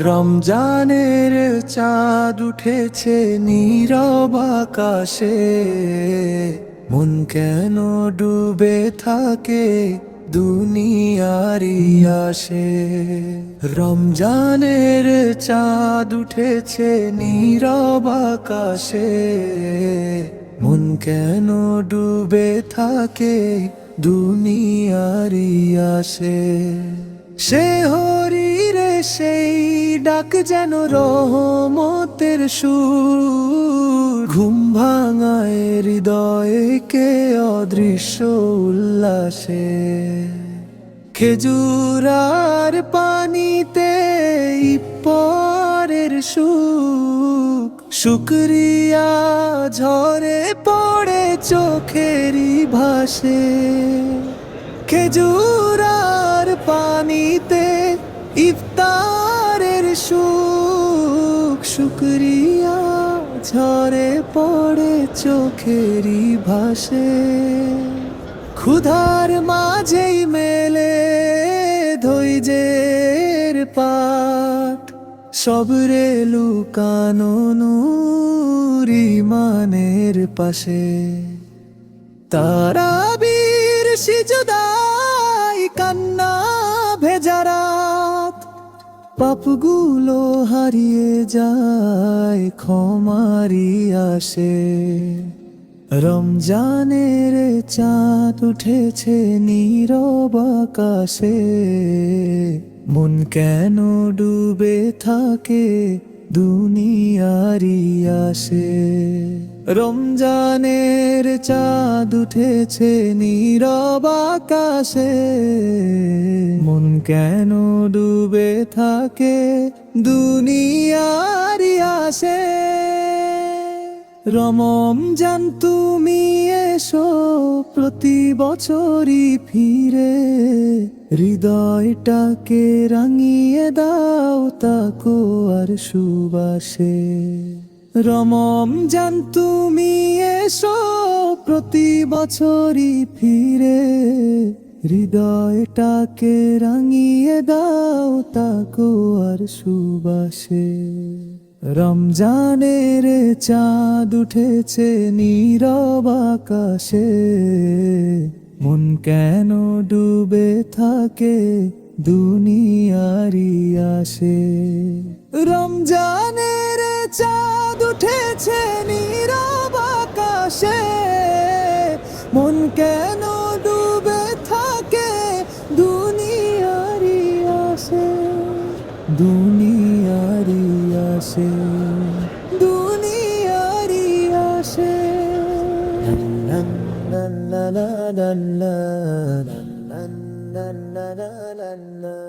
রমজানের চাঁদ উঠেছে নীরব আকাশে, মন কেন ডুবে থাকে দুনিয়ারি আসে। রমজানের চাঁদ উঠেছে নীরব আকাশে, মন কেন ডুবে থাকে দুনিয়ারি আসে। সে হরিরে সেই ডাক যেন রহমতের সুর, ঘুম ভাঙায় হৃদয়ে কে অদৃশ্য উল্লাসে। খেজুর আর পানিতে ইফতারের সুখ, শুকরিয়া ঝরে পড়ে চোখেরই ভাসে। খেজুর আর পানিতে ইফতারের সুখ, শুকরিয়া ঝরে পড়ে চোখেরই ভাসে। ক্ষুধার মাঝেই মেলে ধৈর্যের পাঠ, সবরে লুকানো নূর ইমানের পাশে। তারাবির সিজদায় কান্না ভেজা রাত, পাপগুলো হারিয়ে যায় ক্ষমারি আসে। রমজানের চাঁদ উঠেছে নীরব আকাশে, মন কেন ডুবে থাকে দুনিয়ারি আসে। রমজানের চাঁদ উঠেছে নীরব আকাশে, মন কেন ডুবে থাকে দুনিয়ারি আসে। রমজান তুমি এসো প্রতি বছরই ফিরে, হৃদয়টাকে রাঙিয়ে দাও তাকো আর সুবাসে। রমজান তুমি এসো প্রতি বছরই ফিরে, হৃদয়টাকে রাঙিয়ে দাও তাকো আর সুবাসে। রমজানের চাঁদ উঠেছে নীরব আকাশে, মন কেন ডুবে থাকে দুনিয়ারি আসে। রমজানের চাঁদ উঠেছে নীরব আকাশে, মন কেন ডুবে থাকে দুনিয়ারি আসে। দুনিয়ারি আসে, দুনিয়ারি আসে। লা লা লা লা লা লা লা লা লা লা লা।